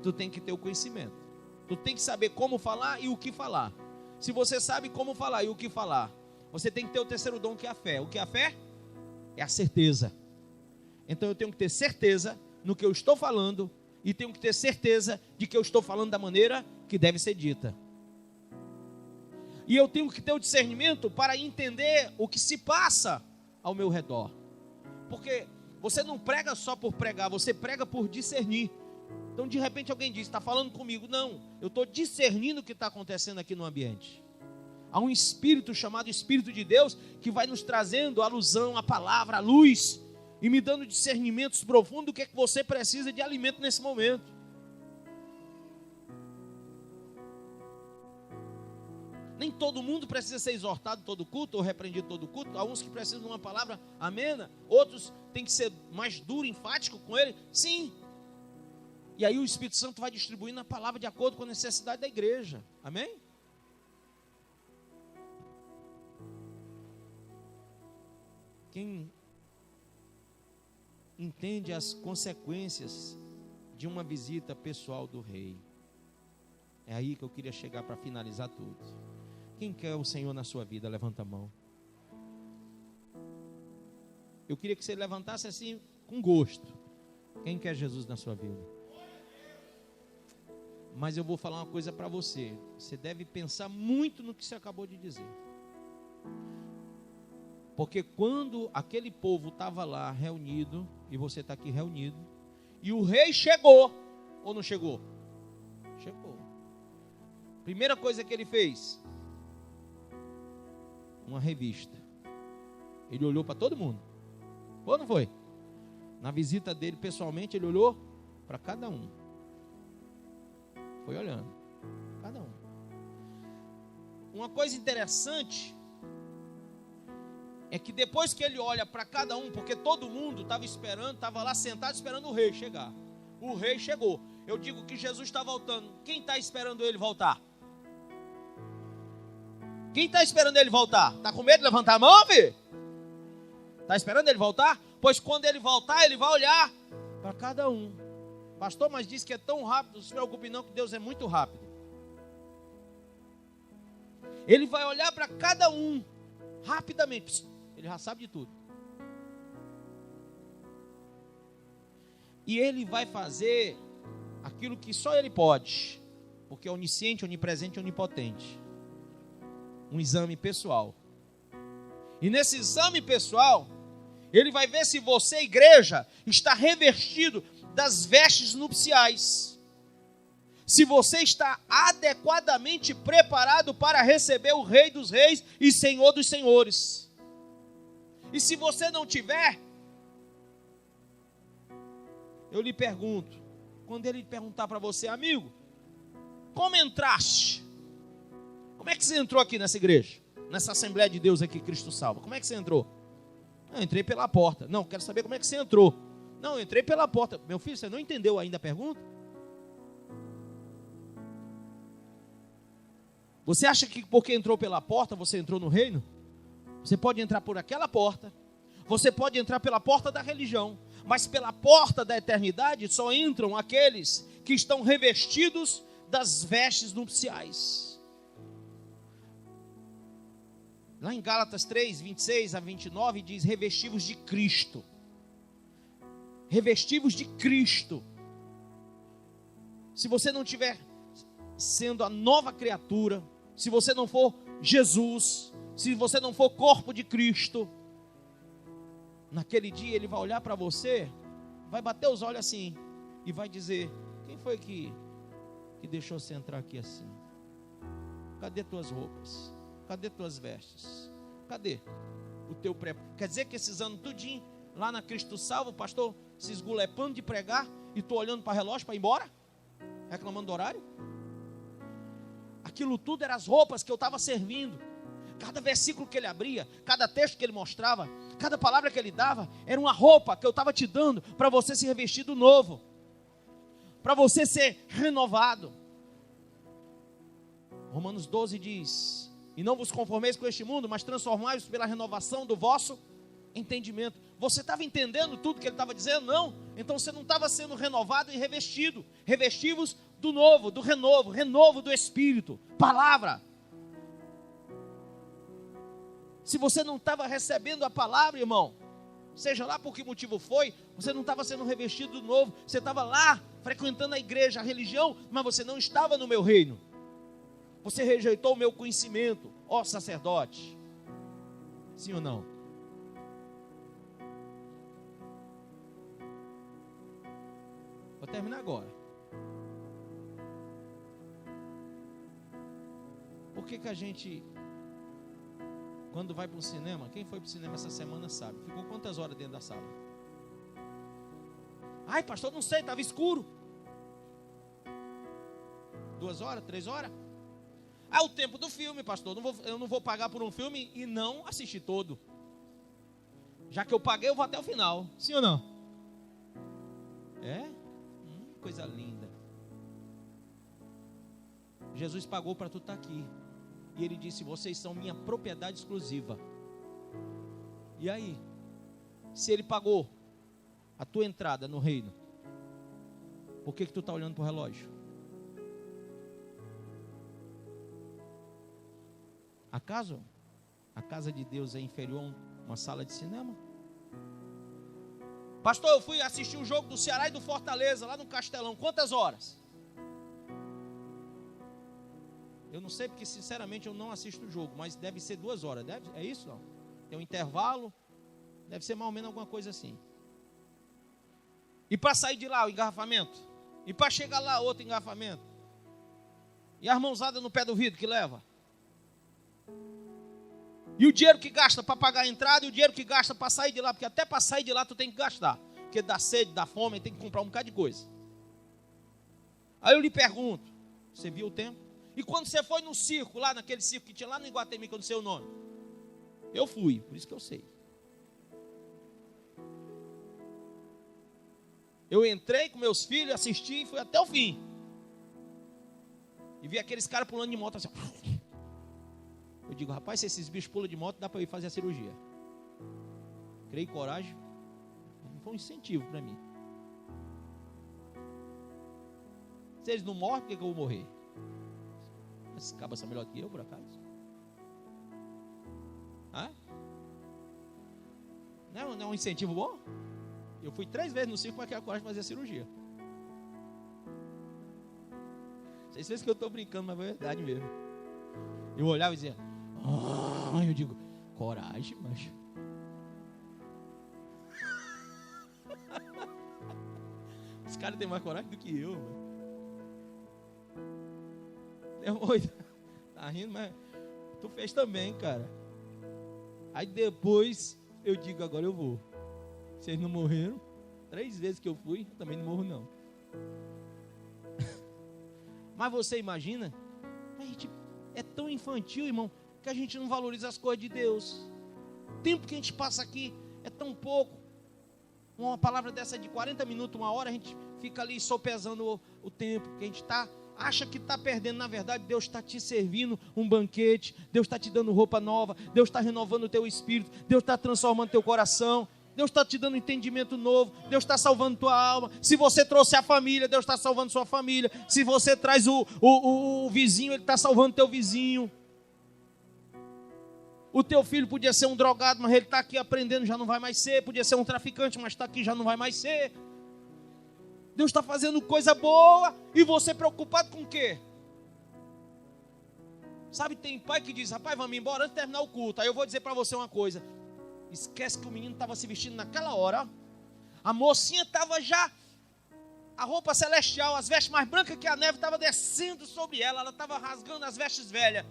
tu tem que ter o conhecimento, tu tem que saber como falar e o que falar. Se você sabe como falar e o que falar, você tem que ter o terceiro dom, que é a fé. O que é a fé? É a certeza. Então eu tenho que ter certeza no que eu estou falando, e tenho que ter certeza de que eu estou falando da maneira que deve ser dita. E eu tenho que ter o discernimento para entender o que se passa ao meu redor. Porque você não prega só por pregar, você prega por discernir. Então de repente alguém diz: está falando comigo? Não, eu estou discernindo o que está acontecendo aqui no ambiente. Há um Espírito chamado Espírito de Deus, que vai nos trazendo alusão à palavra, à luz, e me dando discernimentos profundos do que é que você precisa de alimento nesse momento. Nem todo mundo precisa ser exortado todo culto, ou repreendido todo culto. Há uns que precisam de uma palavra amena, outros têm que ser mais duro, enfático com ele. Sim. E aí o Espírito Santo vai distribuindo a palavra de acordo com a necessidade da igreja. Amém? Quem entende as consequências de uma visita pessoal do rei? É aí que eu queria chegar para finalizar tudo. Quem quer o Senhor na sua vida? Levanta a mão. Eu queria que você levantasse assim com gosto. Quem quer Jesus na sua vida? Mas eu vou falar uma coisa para você. Você deve pensar muito no que você acabou de dizer. Porque quando aquele povo estava lá reunido, e você está aqui reunido, e o rei chegou, ou não chegou? Chegou. Primeira coisa que ele fez: uma revista. Ele olhou para todo mundo. Ou não foi? Na visita dele pessoalmente, ele olhou para cada um. Foi olhando, cada um. Uma coisa interessante é que depois que ele olha para cada um, porque todo mundo estava esperando, estava lá sentado esperando o rei chegar. O rei chegou. Eu digo que Jesus está voltando. Quem está esperando ele voltar? Quem está esperando ele voltar? Está com medo de levantar a mão, filho? Está esperando ele voltar? Pois quando ele voltar, ele vai olhar para cada um. Pastor, mas diz que é tão rápido. Não se preocupe não, que Deus é muito rápido. Ele vai olhar para cada um rapidamente. Ele já sabe de tudo. E Ele vai fazer aquilo que só Ele pode, porque é onisciente, onipresente e onipotente. Um exame pessoal. E nesse exame pessoal, Ele vai ver se você, igreja, está revestido das vestes nupciais. Se você está adequadamente preparado para receber o Rei dos Reis e Senhor dos Senhores. E se você não tiver, eu lhe pergunto, quando ele perguntar para você, amigo, como entraste? Como é que você entrou aqui nessa igreja? Nessa Assembleia de Deus aqui, Cristo Salva? Como é que você entrou? Eu entrei pela porta. Não, quero saber como é que você entrou. Não, eu entrei pela porta. Meu filho, você não entendeu ainda a pergunta? Você acha que porque entrou pela porta, você entrou no reino? Você pode entrar por aquela porta. Você pode entrar pela porta da religião. Mas pela porta da eternidade só entram aqueles que estão revestidos das vestes nupciais. Lá em Gálatas 3, 26 a 29 diz, revestivos de Cristo. Revestivos de Cristo. Se você não estiver sendo a nova criatura, se você não for Jesus, se você não for corpo de Cristo, naquele dia Ele vai olhar para você, vai bater os olhos assim, e vai dizer, quem foi que deixou você entrar aqui assim? Cadê tuas roupas? Cadê tuas vestes? Cadê o teu preparo? Quer dizer que esses anos tudinho, lá na Cristo Salvo, o pastor se esgulepando de pregar, e tu olhando para o relógio para ir embora? Reclamando do horário? Aquilo tudo eram as roupas que eu estava servindo. Cada versículo que ele abria, cada texto que ele mostrava, cada palavra que ele dava, era uma roupa que eu estava te dando para você se revestir do novo, para você ser renovado. Romanos 12 diz, e não vos conformeis com este mundo, mas transformai-vos pela renovação do vosso entendimento. Você estava entendendo tudo que ele estava dizendo? Não. Então você não estava sendo renovado e revestido. Revestivos do novo, do renovo, renovo do Espírito, palavra. Se você não estava recebendo a palavra, irmão, seja lá por que motivo foi, você não estava sendo revestido do novo, você estava lá frequentando a igreja, a religião, mas você não estava no meu reino. Você rejeitou o meu conhecimento, ó sacerdote. Sim ou não? Vou terminar agora. Por que a gente, quando vai para um cinema, quem foi para o cinema essa semana sabe, ficou quantas horas dentro da sala? Ai, pastor, não sei, estava escuro. 2 horas, 3 horas? Ah, o tempo do filme, pastor, eu não vou pagar por um filme e não assistir todo. Já que eu paguei, eu vou até o final. Sim ou não? É? Coisa linda. Jesus pagou para tu estar aqui. E Ele disse, vocês são minha propriedade exclusiva. E aí? Se Ele pagou a tua entrada no reino, por que tu está olhando para o relógio? Acaso a casa de Deus é inferior a uma sala de cinema? Pastor, eu fui assistir o jogo do Ceará e do Fortaleza, lá no Castelão. Quantas horas? Eu não sei, porque sinceramente eu não assisto o jogo, mas deve ser 2 horas, deve? É isso? Não? Tem um intervalo, deve ser mais ou menos alguma coisa assim. E para sair de lá, o engarrafamento? E para chegar lá, outro engarrafamento? E as mãozadas no pé do vidro que leva? E o dinheiro que gasta para pagar a entrada e o dinheiro que gasta para sair de lá, porque até para sair de lá tu tem que gastar, porque dá sede, dá fome, tem que comprar um bocado de coisa. Aí eu lhe pergunto, você viu o tempo? E quando você foi no circo, lá naquele circo que tinha lá no Iguatemi, que eu não sei o nome, eu fui, por isso que eu sei. Eu entrei com meus filhos, assisti e fui até o fim. E vi aqueles caras pulando de moto assim. Eu digo, rapaz, se esses bichos pulam de moto, dá para eu ir fazer a cirurgia. Criei coragem. Foi um incentivo para mim. Se eles não morrem, por que eu vou morrer? Esses cabas são melhor que eu, por acaso? Hã? Não é um incentivo bom? Eu fui 3 vezes no circo para criar coragem de fazer a cirurgia. Vocês pensam que eu estou brincando, mas é verdade mesmo. Eu olhava e dizia, eu digo, coragem, macho. Os caras têm mais coragem do que eu, mano. Tá rindo, mas tu fez também, cara. Aí depois eu digo, agora eu vou. Vocês não morreram? 3 vezes que eu fui, eu também não morro não. Mas você imagina, a gente é tão infantil, irmão, que a gente não valoriza as coisas de Deus. O tempo que a gente passa aqui é tão pouco. Uma palavra dessa de 40 minutos, 1 hora, a gente fica ali sopesando o tempo, que a gente acha que está perdendo. Na verdade, Deus está te servindo um banquete, Deus está te dando roupa nova, Deus está renovando o teu espírito, Deus está transformando o teu coração, Deus está te dando um entendimento novo, Deus está salvando tua alma. Se você trouxe a família, Deus está salvando sua família. Se você traz o vizinho, Ele está salvando teu vizinho. O teu filho podia ser um drogado, mas ele está aqui aprendendo, já não vai mais ser. Podia ser um traficante, mas está aqui, já não vai mais ser. Deus está fazendo coisa boa, e você preocupado com o quê? Sabe, tem pai que diz, rapaz, vamos embora antes de terminar o culto. Aí eu vou dizer para você uma coisa, esquece que o menino estava se vestindo naquela hora, ó. A mocinha estava já, a roupa celestial, as vestes mais brancas que a neve, estava descendo sobre ela estava rasgando as vestes velhas.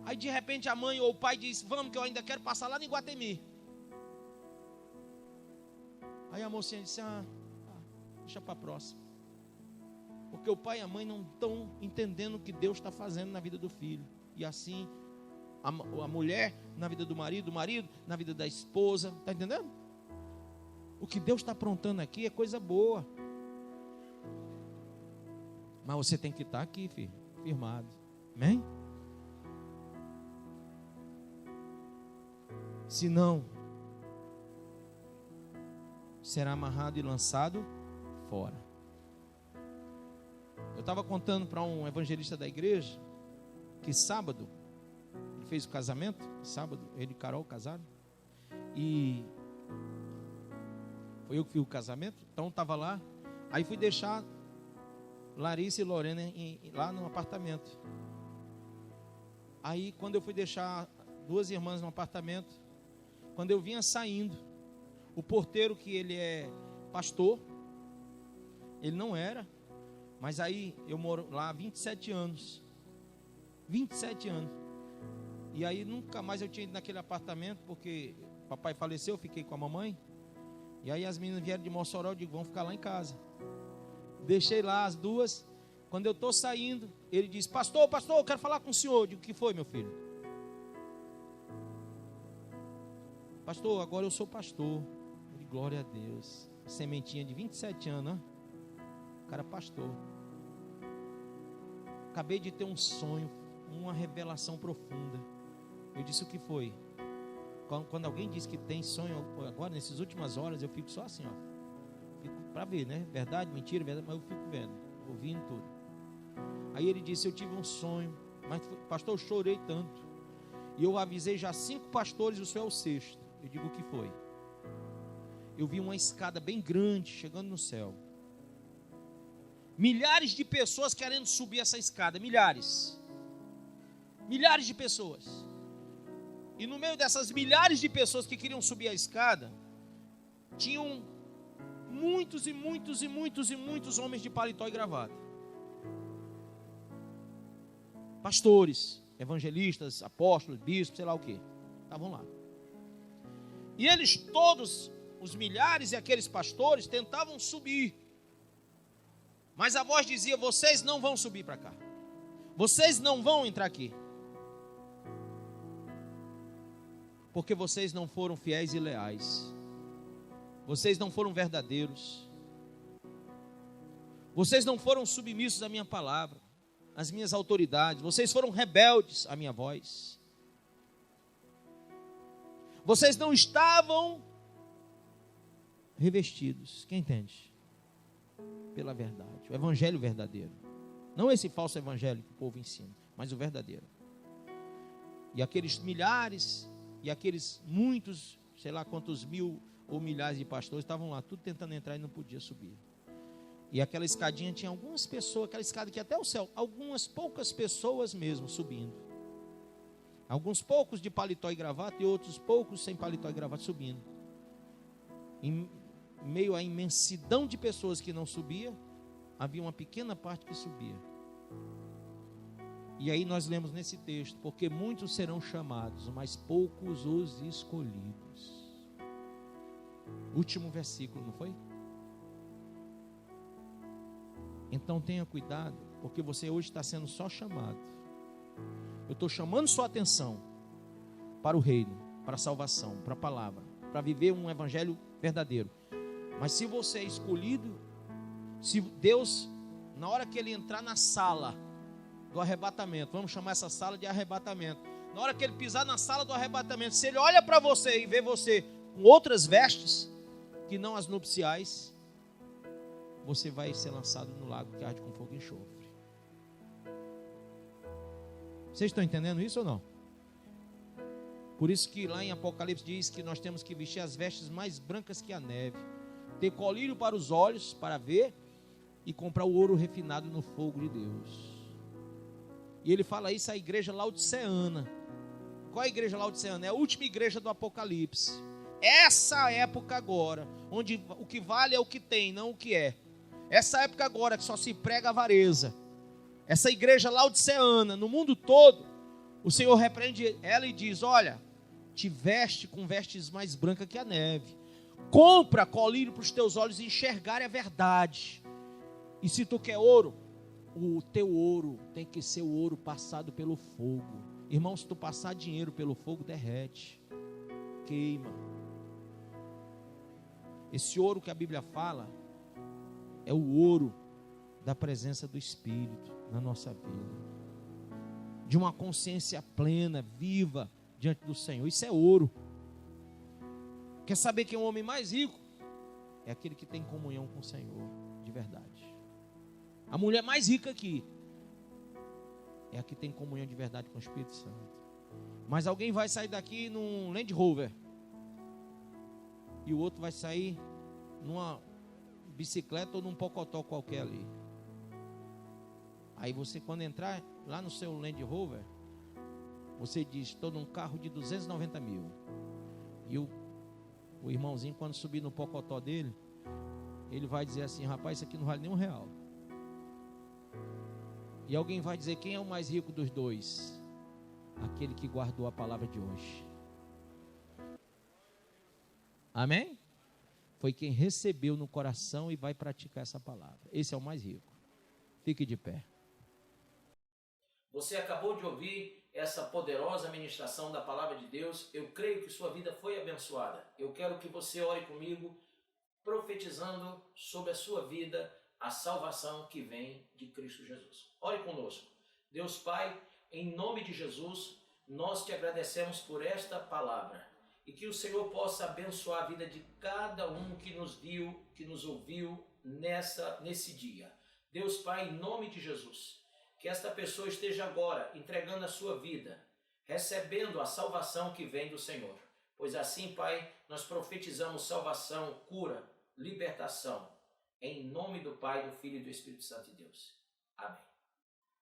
Aí de repente a mãe ou o pai diz, vamos que eu ainda quero passar lá em Iguatemi. Aí a mocinha disse, deixa para a próxima. Porque o pai e a mãe não estão entendendo o que Deus está fazendo na vida do filho. E assim, a mulher na vida do marido, o marido na vida da esposa. Está entendendo? O que Deus está aprontando aqui é coisa boa. Mas você tem que estar aqui, filho, firmado. Amém? Senão, será amarrado e lançado fora. Eu estava contando para um evangelista da igreja que sábado ele fez o casamento, sábado ele e Carol casaram, e foi eu que fiz o casamento, então estava lá, aí fui deixar Larissa e Lorena lá no apartamento. Aí quando eu fui deixar 2 irmãs no apartamento, quando eu vinha saindo, o porteiro, que ele é pastor, ele não era, mas aí eu moro lá há 27 anos. 27 anos. E aí nunca mais eu tinha ido naquele apartamento, porque papai faleceu, eu fiquei com a mamãe. E aí as meninas vieram de Mossoró, eu digo, vão ficar lá em casa. Deixei lá as 2. Quando eu estou saindo, ele disse, pastor, eu quero falar com o senhor. Eu digo, o que foi, meu filho? Pastor, agora eu sou pastor. Glória a Deus. Sementinha de 27 anos, ó. O cara pastor. Acabei de ter um sonho, uma revelação profunda. Eu disse, o que foi? Quando alguém diz que tem sonho, agora nessas últimas horas, eu fico só assim, ó. Fico para ver, né? Verdade, mentira, verdade, mas eu fico vendo, ouvindo tudo. Aí ele disse, eu tive um sonho, mas pastor, eu chorei tanto. E eu avisei já 5 pastores, o senhor é o 6º. Eu digo, o que foi? Eu vi uma escada bem grande chegando no céu. Milhares de pessoas querendo subir essa escada. Milhares de pessoas. E no meio dessas milhares de pessoas que queriam subir a escada, tinham muitos e muitos e muitos e muitos homens de paletó e gravata. Pastores, evangelistas, apóstolos, bispos, sei lá o que. Estavam lá. E eles todos, os milhares e aqueles pastores, tentavam subir. Mas a voz dizia, vocês não vão subir para cá. Vocês não vão entrar aqui. Porque vocês não foram fiéis e leais. Vocês não foram verdadeiros. Vocês não foram submissos à minha palavra, às minhas autoridades. Vocês foram rebeldes à minha voz. Vocês não estavam revestidos. Quem entende? Pela verdade. O evangelho verdadeiro. Não esse falso evangelho que o povo ensina, mas o verdadeiro. E aqueles milhares, e aqueles muitos, sei lá quantos mil ou milhares de pastores estavam lá, tudo tentando entrar e não podia subir. E aquela escadinha tinha algumas pessoas, aquela escada que ia até o céu, algumas poucas pessoas mesmo subindo. Alguns poucos de paletó e gravata e outros poucos sem paletó e gravata subindo. Em meio à imensidão de pessoas que não subia, havia uma pequena parte que subia. E aí nós lemos nesse texto, porque muitos serão chamados, mas poucos os escolhidos. Último versículo, não foi? Então tenha cuidado, porque você hoje está sendo só chamado. Eu estou chamando sua atenção para o reino, para a salvação, para a palavra, para viver um evangelho verdadeiro. Mas se você é escolhido, se Deus, na hora que Ele entrar na sala do arrebatamento, vamos chamar essa sala de arrebatamento, na hora que Ele pisar na sala do arrebatamento, se Ele olha para você e vê você com outras vestes, que não as nupciais, você vai ser lançado no lago que arde com fogo e enxofre. Vocês estão entendendo isso ou não? Por isso que lá em Apocalipse diz que nós temos que vestir as vestes mais brancas que a neve, ter colírio para os olhos para ver e comprar o ouro refinado no fogo de Deus. E ele fala isso à igreja laodiceana. Qual é a igreja laodiceana? É a última igreja do Apocalipse. Essa época agora, onde o que vale é o que tem, não o que é. Essa época agora que só se prega avareza. Essa igreja laodiceana, no mundo todo, o Senhor repreende ela e diz: olha, te veste com vestes mais brancas que a neve. Compra colírio para os teus olhos enxergarem a verdade. E se tu quer ouro, o teu ouro tem que ser o ouro passado pelo fogo. Irmão, se tu passar dinheiro pelo fogo, derrete, queima. Esse ouro que a Bíblia fala é o ouro da presença do Espírito na nossa vida, de uma consciência plena, viva diante do Senhor. Isso é ouro. Quer saber quem é o homem mais rico? É aquele que tem comunhão com o Senhor de verdade. A mulher mais rica aqui é a que tem comunhão de verdade com o Espírito Santo. Mas alguém vai sair daqui num Land Rover e o outro vai sair numa bicicleta ou num pocotó qualquer ali. Aí você, quando entrar lá no seu Land Rover, você diz: estou num carro de 290 mil. E o irmãozinho, quando subir no pocotó dele, ele vai dizer assim: rapaz, isso aqui não vale nem R$1. E alguém vai dizer: quem é o mais rico dos dois? Aquele que guardou a palavra de hoje. Amém? Foi quem recebeu no coração e vai praticar essa palavra. Esse é o mais rico. Fique de pé. Você acabou de ouvir essa poderosa ministração da palavra de Deus. Eu creio que sua vida foi abençoada. Eu quero que você ore comigo, profetizando sobre a sua vida a salvação que vem de Cristo Jesus. Ore conosco. Deus Pai, em nome de Jesus, nós te agradecemos por esta palavra. E que o Senhor possa abençoar a vida de cada um que nos viu, que nos ouviu nesse dia. Deus Pai, em nome de Jesus, que esta pessoa esteja agora entregando a sua vida, recebendo a salvação que vem do Senhor. Pois assim, Pai, nós profetizamos salvação, cura, libertação, em nome do Pai, do Filho e do Espírito Santo de Deus. Amém.